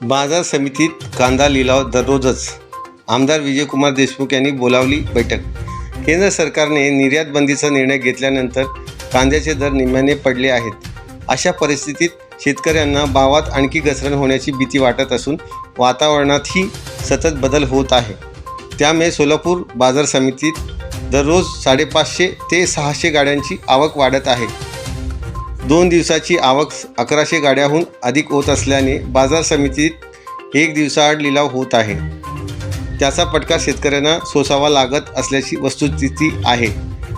बाजार समितीत कांदा लिलाव दररोजच. आमदार विजयकुमार देशमुख यांनी बोलावली बैठक. केंद्र सरकारने निर्यात बंदीचा निर्णय घेतल्यानंतर कांद्याचे दर निम्म्याने पडले आहेत. अशा परिस्थितीत शेतकऱ्यांना भावात आणखी घसरण होण्याची भीती वाटत असून वातावरणातही सतत बदल होत आहे. त्यामुळे सोलापूर बाजार समितीत दररोज 550 ते 600 गाड्यांची आवक वाढत आहे. 2 दिवसाची आवक 1100 गाड्यांहून अधिक होत असल्याने बाजार समितीत एक दिवसाआड लिलाव होत आहे. त्याचा फटका शेतकऱ्यांना सोसावा लागत असल्याची वस्तुस्थिती आहे.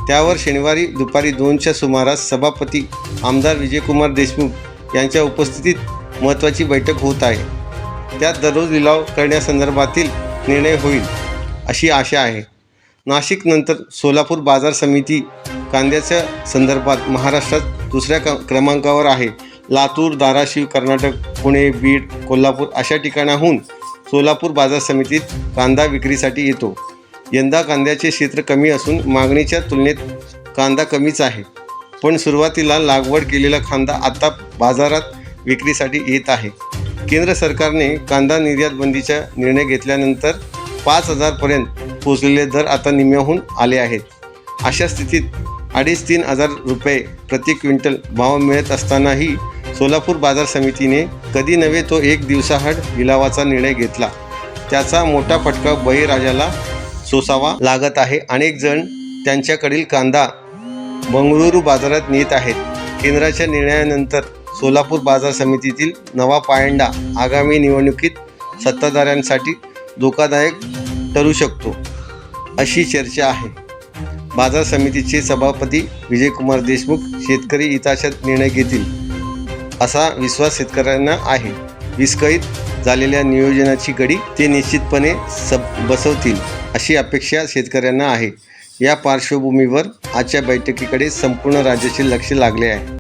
त्यावर शनिवारी दुपारी 2च्या सुमारास सभापती आमदार विजयकुमार देशमुख यांच्या उपस्थितीत महत्त्वाची बैठक होत आहे. त्यात दररोज लिलाव करण्यासंदर्भातील निर्णय होईल अशी आशा आहे. नाशिकनंतर सोलापूर बाजार समिती कांद्याच्या संदर्भात महाराष्ट्रात दुसऱ्या क्रमांकावर आहे. लातूर, धाराशिव, कर्नाटक, पुणे, बीड, कोल्हापूर अशा ठिकाणाहून सोलापूर बाजार समितीत कांदा विक्रीसाठी येतो. यंदा कांद्याचे क्षेत्र कमी असून मागणीच्या तुलनेत कांदा कमीच आहे. पण सुरुवातीला लागवड केलेला कांदा आता बाजारात विक्रीसाठी येत आहे. केंद्र सरकारने कांदा निर्यात बंदीचा निर्णय घेतल्यानंतर 5,000पर्यंत पोचलेले दर आता निम्म्याहून आले आहेत. अशा स्थितीत 2,500-3,000 रुपये प्रति क्विंटल भाव मिळत असतानाही सोलापूर बाजार समितीने कधी नव्हे तो एक दिवसाआड लिलावाचा निर्णय घेतला. त्याचा मोठा फटका बळीराजाला सोसावा लागत आहे. अनेक जण त्यांच्याकडील कांदा बंगळुरू बाजारात नेत आहेत. केंद्राच्या निर्णयानंतर सोलापूर बाजार समितीतील नवा पायंडा आगामी निवडणुकीत सत्ताधाऱ्यांसाठी धोकादायक ठरू शकतो अशी चर्चा आहे. बाजार समितीचे सभापती विजयकुमार देशमुख शेतकरी हिताचा निर्णय घेतील असा विश्वास शेतकऱ्यांना आहे. विस्कळीत झालेल्या नियोजनाची गडी ते निश्चितपणे बसवतील अशी अपेक्षा शेतकऱ्यांना आहे. या पार्श्वभूमीवर आजच्या बैठकीकडे संपूर्ण राज्याचे लक्ष लागले आहे.